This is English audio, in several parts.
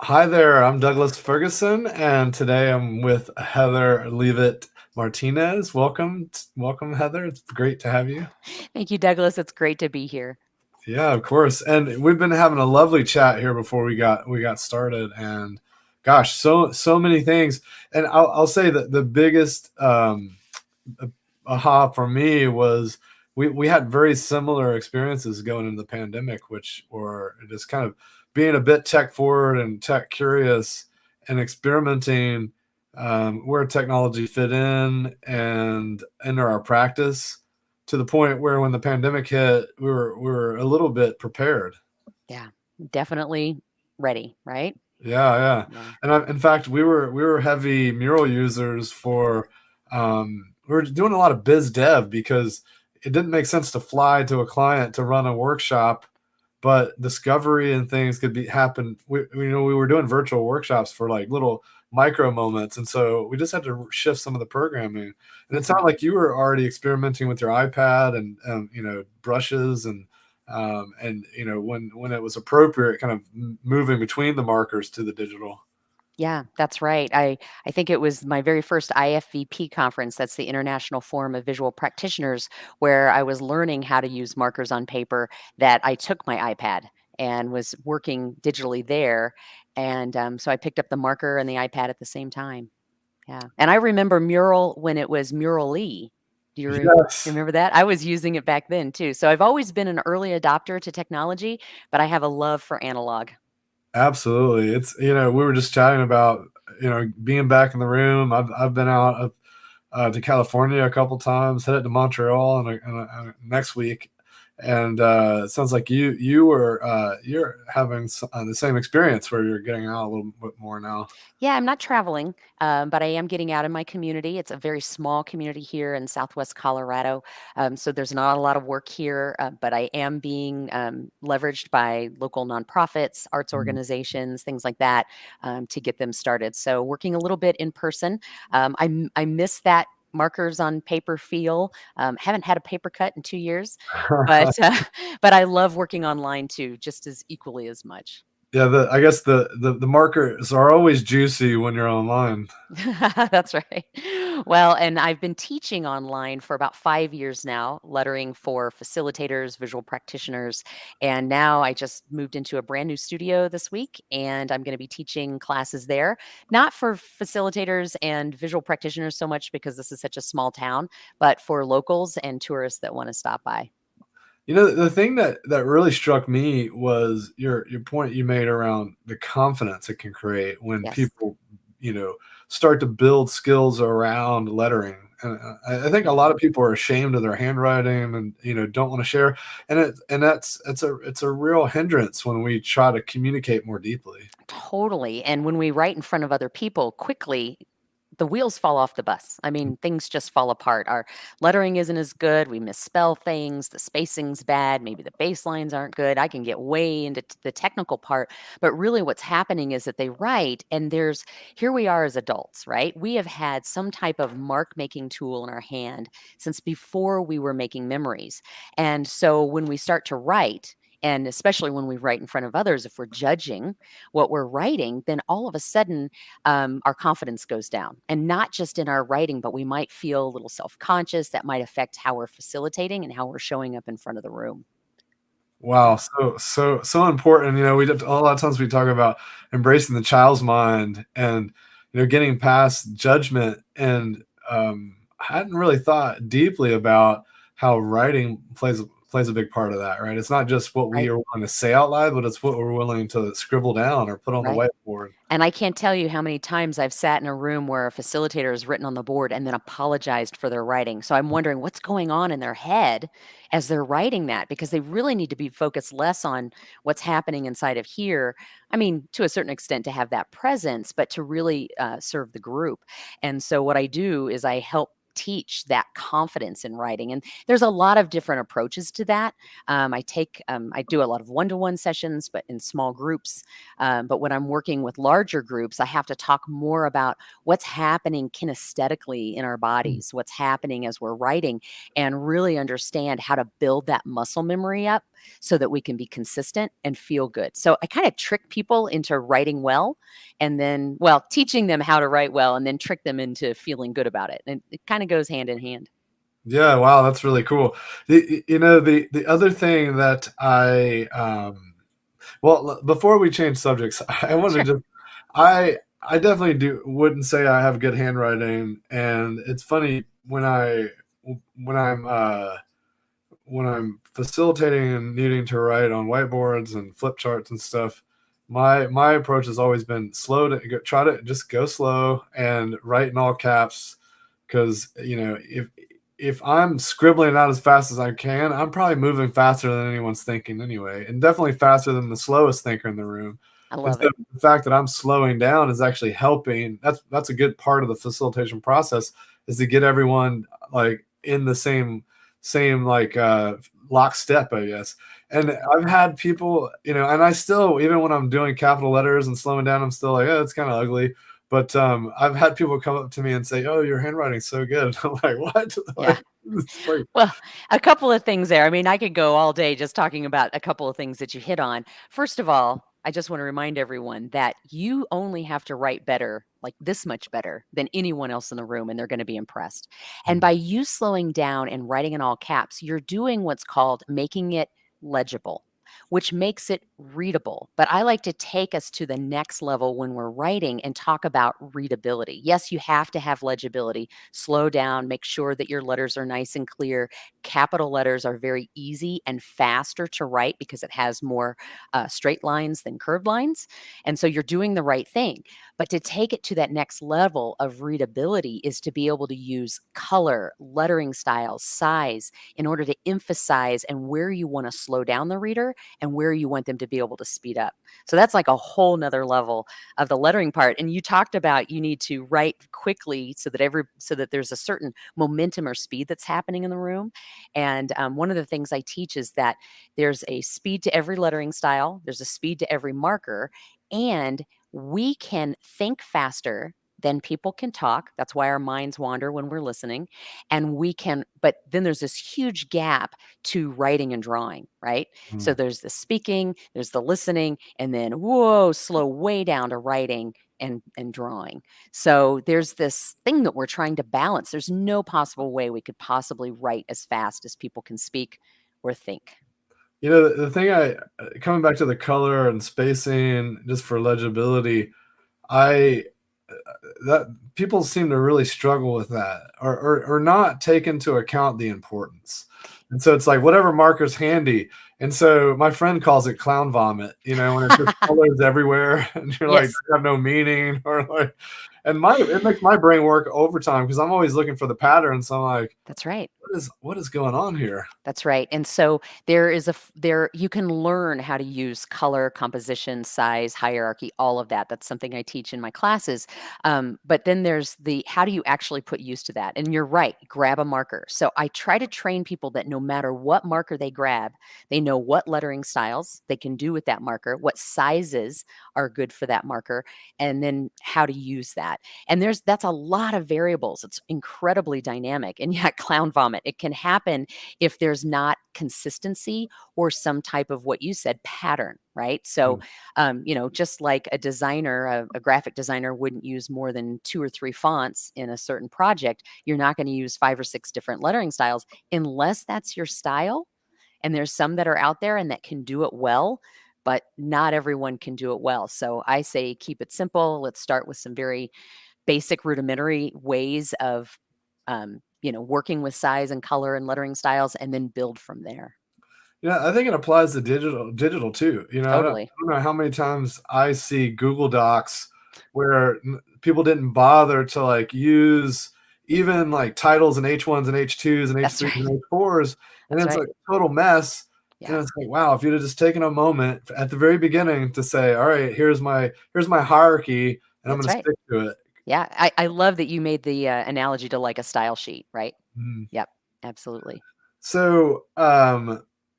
Hi there, I'm Douglas Ferguson, and today I'm with Heather Leavitt Martinez. Welcome, Heather. It's great to have you. Thank you, Douglas. It's great to be here. Yeah, of course. And we've been having a lovely chat here before we got started. And gosh, so many things. And I'll say that the biggest aha for me was we had very similar experiences going into the pandemic, which were just kind of being a bit tech forward and tech curious and experimenting where technology fit in and enter our practice to the point where when the pandemic hit, we were a little bit prepared. Yeah, definitely ready, right? Yeah, yeah. Yeah. And in fact, we were heavy mural users for we were doing a lot of biz dev because it didn't make sense to fly to a client to run a workshop, but discovery and things could be happen. We were doing virtual workshops for like little micro moments, and so we just had to shift some of the programming. And it sounded hmm like you were already experimenting with your iPad and brushes and when it was appropriate, kind of moving between the markers to the digital. Yeah, that's right. I think it was my very first IFVP conference. That's the International Forum of Visual Practitioners, where I was learning how to use markers on paper. That I took my iPad and was working digitally there, and so I picked up the marker and the iPad at the same time. Yeah, and I remember Mural when it was Mural-E. Do you Yes, remember that? I was using it back then too. So I've always been an early adopter to technology, but I have a love for analog. absolutely. It's we were just chatting about being back in the room. I've been out to California a couple times, headed to Montreal next week, and it sounds like you're having the same experience where you're getting out a little bit more now. Yeah, I'm not traveling, but I am getting out in my community. It's a very small community here in Southwest Colorado. So there's not a lot of work here, but I am being leveraged by local nonprofits, arts Mhm. organizations, things like that to get them started. So working a little bit in person. I miss that markers on paper feel. Haven't had a paper cut in 2 years, but but I love working online too, just as equally as much. Yeah, I guess the markers are always juicy when you're online. That's right. Well, and I've been teaching online for about 5 years now, lettering for facilitators, visual practitioners. And now I just moved into a brand new studio this week, and I'm going to be teaching classes there, not for facilitators and visual practitioners so much because this is such a small town, but for locals and tourists that want to stop by. The thing that really struck me was your point you made around the confidence it can create when Yes. people, start to build skills around lettering. And I think a lot of people are ashamed of their handwriting and don't want to share. And it's a real hindrance when we try to communicate more deeply. Totally. And when we write in front of other people quickly, the wheels fall off the bus. I mean, things just fall apart. Our lettering isn't as good. We misspell things. The spacing's bad. Maybe the baselines aren't good. I can get way into the technical part. But really, what's happening is that they write, and here we are as adults, right? We have had some type of mark making tool in our hand since before we were making memories. And so when we start to write, and especially when we write in front of others, if we're judging what we're writing, then all of a sudden our confidence goes down. And not just in our writing, but we might feel a little self conscious. That might affect how we're facilitating and how we're showing up in front of the room. Wow, Yeah. so important. A lot of times we talk about embracing the child's mind and getting past judgment. And I hadn't really thought deeply about how writing plays a big part of that. Right? It's not just what we Right. are willing to say out loud, but it's what we're willing to scribble down or put on the Right. whiteboard. And I can't tell you how many times I've sat in a room where a facilitator has written on the board and then apologized for their writing. So I'm wondering what's going on in their head as they're writing that because they really need to be focused less on what's happening inside of here. I mean, to a certain extent, to have that presence, but to really serve the group. And so what I do is I help teach that confidence in writing and there's a lot of different approaches to that. I do a lot of one-to-one sessions but in small groups, but when I'm working with larger groups, I have to talk more about what's happening kinesthetically in our bodies, what's happening as we're writing, and really understand how to build that muscle memory up so that we can be consistent and feel good. So I kind of trick people into writing well, and then, well, teaching them how to write well, and then trick them into feeling good about it. And it kind of goes hand in hand. Yeah, wow, that's really cool. The other thing that before we change subjects, I wanted Sure. to just I definitely do wouldn't say I have good handwriting, and it's funny when I'm when I'm facilitating and needing to write on whiteboards and flip charts and stuff, my approach has always been try to just go slow and write in all caps, because if I'm scribbling out as fast as I can, I'm probably moving faster than anyone's thinking anyway, and definitely faster than the slowest thinker in the room. I And love so it. the fact that I'm slowing down is actually helping. That's a good part of the facilitation process, is to get everyone like in the same like lockstep, I guess. And I've had people, and I still, even when I'm doing capital letters and slowing down, I'm still like, oh, it's kind of ugly. But I've had people come up to me and say, "Oh, your handwriting's so good." I'm like, "What?" Yeah. Like, it's like, Well, a couple of things there. I mean, I could go all day just talking about a couple of things that you hit on. First of all, I just want to remind everyone that you only have to write better, like this much better than anyone else in the room, and they're going to be impressed. And mm, by you slowing down and writing in all caps, you're doing what's called making it legible, which makes it readable. But I like to take us to the next level when we're writing and talk about readability. Yes, you have to have legibility. Slow down, make sure that your letters are nice and clear. Capital letters are very easy and faster to write because it has more straight lines than curved lines. And so you're doing the right thing. But to take it to that next level of readability is to be able to use color, lettering styles, size in order to emphasize and where you want to slow down the reader and where you want them to be able to speed up. So that's like a whole nother level of the lettering part. And you talked about you need to write quickly so that there's a certain momentum or speed that's happening in the room. And one of the things I teach is that there's a speed to every lettering style, there's a speed to every marker, and we can think faster than people can talk. That's why our minds wander when we're listening. And but then there's this huge gap to writing and drawing, right? So mm. there's the speaking, there's the listening, and then whoa, slow way down to writing and drawing. So there's this thing that we're trying to balance. There's no possible way we could possibly write as fast as people can speak or think. The thing coming back to the color and spacing just for legibility, I that people seem to really struggle with that, or not take into account the importance. And so it's like whatever marker's handy. And so my friend calls it clown vomit, when it's just colors everywhere and you're like, Yes, they have no meaning, or like, and it makes my brain work overtime because I'm always looking for the pattern. So I'm like, that's right. what is going on here? That's right. And so there is there you can learn how to use color, composition, size, hierarchy, all of that. That's something I teach in my classes. But then there's the how do you actually put use to that? And you're right, grab a marker. So I try to train people that no matter what marker they grab, they know what lettering styles they can do with that marker, what sizes are good for that marker, and then how to use that. And that's a lot of variables. It's incredibly dynamic. And yeah, clown vomit. It can happen if there's not consistency or some type of what you said pattern, right? So, Mm. just like a designer, a graphic designer wouldn't use more than 2 or 3 fonts in a certain project, you're not going to use 5 or 6 different lettering styles unless that's your style. And there's some that are out there and that can do it well, but not everyone can do it well. So I say keep it simple. Let's start with some very basic rudimentary ways of working with size and color and lettering styles and then build from there. Yeah, I think it applies to digital too. Totally. I don't know how many times I see Google Docs where people didn't bother to like use even like titles and H1s and H2s and That's H3s right. and H4s, and That's it's right. like a total mess. And Yeah. it's like, wow, if you'd have just taken a moment at the very beginning to say, all right, here's my hierarchy, and I'm That's going to right. stick to it. Yeah. I love that you made the analogy to like a style sheet, right? Mm. Yep. Absolutely. So,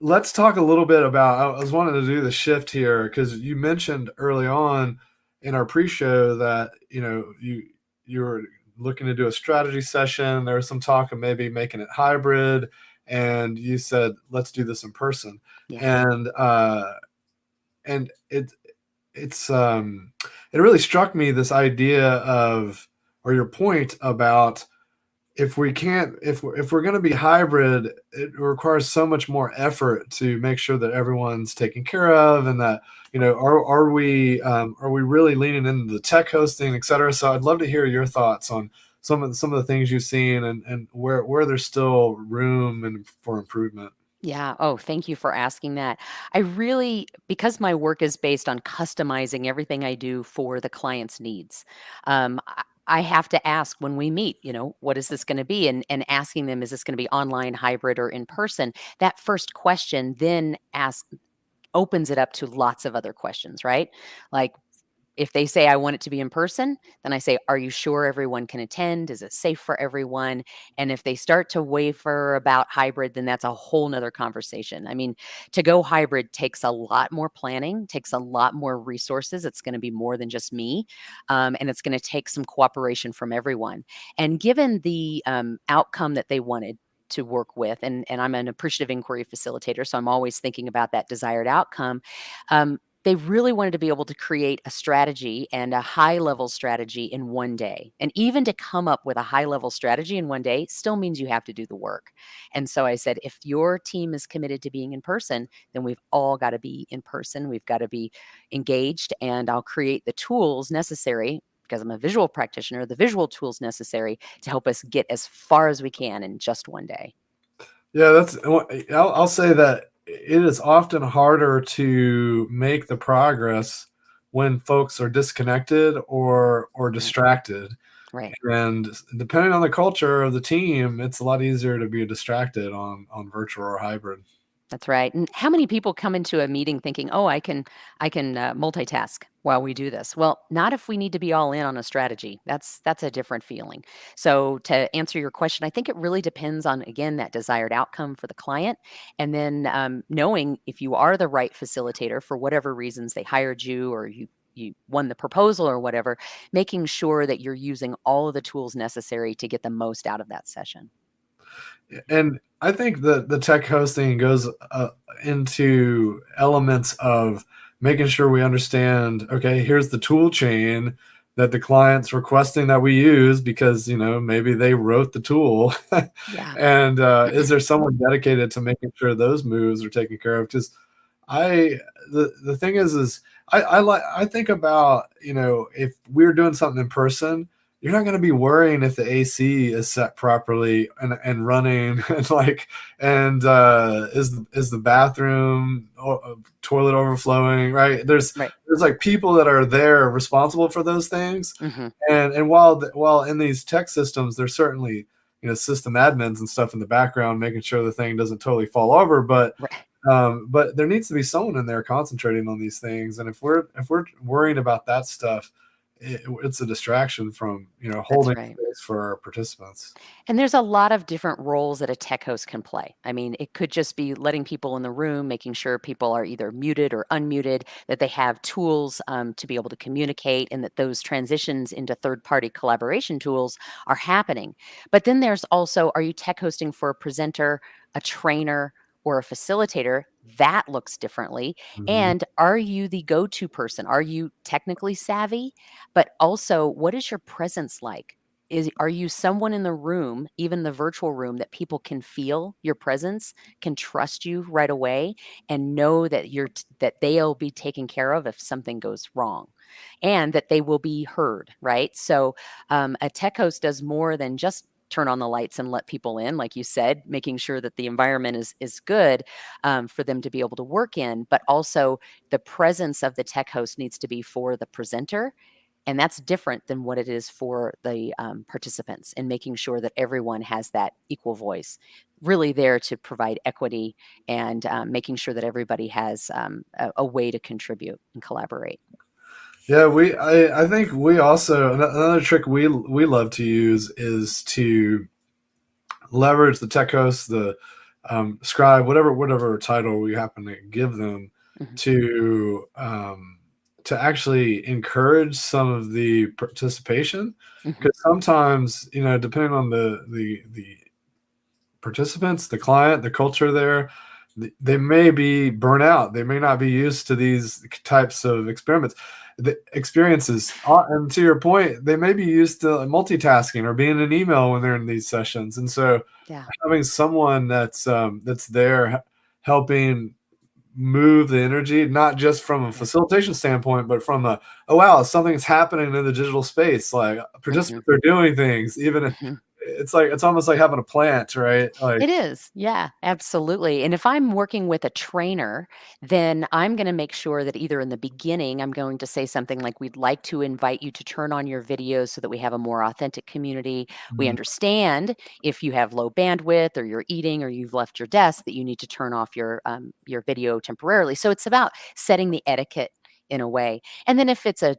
let's talk a little bit about. I was wanting to do the shift here because you mentioned early on in our pre-show that you were looking to do a strategy session. There was some talk of maybe making it hybrid, and you said, let's do this in person. Yeah. And it's it really struck me, this idea of, or your point about, if we can't, if we're going to be hybrid, it requires so much more effort to make sure that everyone's taken care of, and that, are we really leaning into the tech hosting, et cetera. So I'd love to hear your thoughts on some of the things you've seen, and where there's still room and for improvement. Yeah. Oh, thank you for asking that. I really, because my work is based on customizing everything I do for the client's needs, I have to ask when we meet, what is this going to be? And asking them, is this going to be online, hybrid, or in person? That first question then opens it up to lots of other questions, right? Like, if they say, I want it to be in person, then I say, are you sure everyone can attend? Is it safe for everyone? And if they start to waver about hybrid, then that's a whole nother conversation. I mean, to go hybrid takes a lot more planning, takes a lot more resources. It's going to be more than just me. And it's going to take some cooperation from everyone. And given the outcome that they wanted to work with, and I'm an appreciative inquiry facilitator, so I'm always thinking about that desired outcome. They really wanted to be able to create a strategy and a high level strategy in one day. And even to come up with a high level strategy in one day still means you have to do the work. And so I said, if your team is committed to being in person, then we've all got to be in person. We've got to be engaged, and I'll create the tools necessary, because I'm a visual practitioner, the visual tools necessary to help us get as far as we can in just one day. Yeah, I'll say that it is often harder to make the progress when folks are disconnected or Right. distracted. Right. And depending on the culture of the team, it's a lot easier to be distracted on virtual or hybrid. That's right. And how many people come into a meeting thinking, "Oh, I can multitask while we do this." Well, not if we need to be all in on a strategy. That's a different feeling. So to answer your question, I think it really depends on, again, that desired outcome for the client, and then knowing if you are the right facilitator for whatever reasons they hired you, or you won the proposal or whatever, making sure that you're using all of the tools necessary to get the most out of that session. And I think that the tech hosting goes into elements of making sure we understand, okay, here's the tool chain that the client's requesting that we use, because, maybe they wrote the tool. Yeah. And is there someone dedicated to making sure those moves are taken care of? Because I the thing is I think about, if we're doing something in person, you're not going to be worrying if the AC is set properly and running, and is the bathroom toilet overflowing, right? Right. There's like people that are there responsible for those things. Hmm. And while in these tech systems, there's certainly, system admins and stuff in the background making sure the thing doesn't totally fall over, Right. but there needs to be someone in there concentrating on these things. And if we're worrying about that stuff, it's a distraction from, That's holding right. space for our participants. And there's a lot of different roles that a tech host can play. I mean, it could just be letting people in the room, making sure people are either muted or unmuted, that they have tools to be able to communicate, and that those transitions into third party collaboration tools are happening. But then there's also, are you tech hosting for a presenter, a trainer, or a facilitator? That looks differently. Mhm. And are you the go to person? Are you technically savvy? But also, what is your presence like? Are you someone in the room, even the virtual room, that people can feel your presence, can trust you right away, and know that that they'll be taken care of if something goes wrong, and that they will be heard, right? So a tech host does more than just turn on the lights and let people in, like you said, making sure that the environment is good for them to be able to work in, but also the presence of the tech host needs to be for the presenter, and that's different than what it is for the participants, and making sure that everyone has that equal voice, really there to provide equity, and making sure that everybody has a way to contribute and collaborate. Yeah, I think we also, another trick we love to use is to leverage the tech host, the scribe, whatever title we happen to give them, Hmm. to to actually encourage some of the participation. Hmm. Because sometimes, depending on the participants, the client, the culture there, they may be burnt out. They may not be used to these types of experiments, the experiences. And to your point, they may be used to multitasking or being in email when they're in these sessions. And so Yeah. having someone that's there helping move the energy, not just from a Yeah. facilitation standpoint, but from a, oh wow, something's happening in the digital space. Like Mhm. participants are doing things, even Mhm. it's like it's almost like having a plant, right? Like, It is. Yeah, absolutely. And if I'm working with a trainer, then I'm going to make sure that either in the beginning, I'm going to say something like, we'd like to invite you to turn on your videos so that we have a more authentic community. We mm, understand if you have low bandwidth or you're eating or you've left your desk that you need to turn off your video temporarily. So it's about setting the etiquette in a way. And then if it's a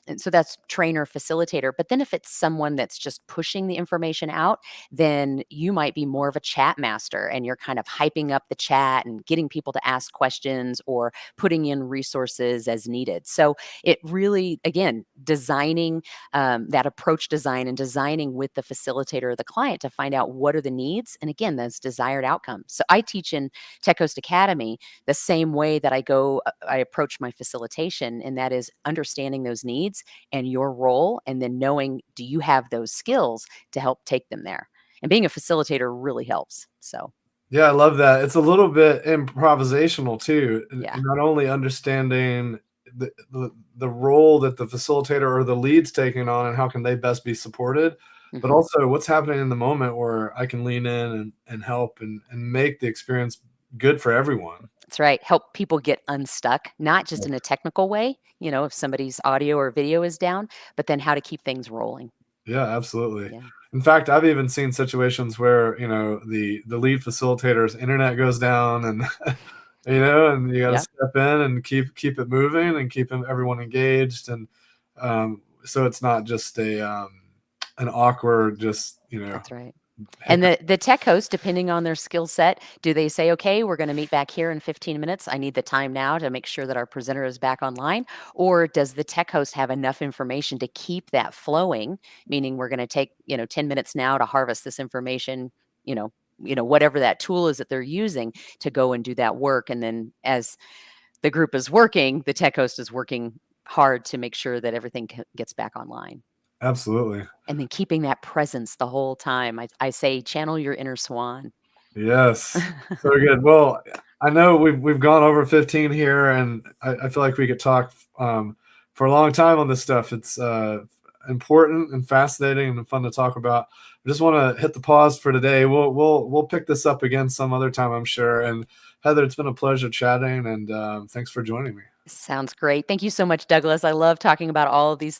and so that's trainer facilitator, but then if it's someone that's just pushing the information out, then you might be more of a chat master and you're kind of hyping up the chat and getting people to ask questions or putting in resources as needed. So it really, again, designing that approach design and designing with the facilitator or the client to find out what are the needs. And again, those desired outcomes. So I teach in Tech Coast Academy the same way that I approach my facilitation, and that is understanding those needs and your role, and then knowing, do you have those skills to help take them there? And being a facilitator really helps. So, yeah, I love that. It's a little bit improvisational too, yeah. and not only understanding the role that the facilitator or the lead's taking on and how can they best be supported, but Mhm. also what's happening in the moment where I can lean in and help and make the experience good for everyone. That's right. Help people get unstuck, not just in a technical way, if somebody's audio or video is down, but then how to keep things rolling. Yeah, absolutely. Yeah. In fact, I've even seen situations where, the lead facilitator's internet goes down and and you gotta Yeah. step in and keep it moving and keep everyone engaged and so it's not just an awkward just, That's right. And hiccup. the tech host, depending on their skill set, do they say, okay, we're going to meet back here in 15 minutes? I need the time now to make sure that our presenter is back online. Or does the tech host have enough information to keep that flowing? Meaning we're going to take, 10 minutes now to harvest this information, you know, whatever that tool is that they're using to go and do that work. And then as the group is working, the tech host is working hard to make sure that everything gets back online. Absolutely. And then keeping that presence the whole time. I say channel your inner swan. Yes. So good. Well, I know we've gone over 15 here, and I feel like we could talk for a long time on this stuff. It's important and fascinating and fun to talk about. I just want to hit the pause for today. We'll pick this up again some other time, I'm sure. And Heather, it's been a pleasure chatting, and thanks for joining me. Sounds great. Thank you so much, Douglas. I love talking about all of these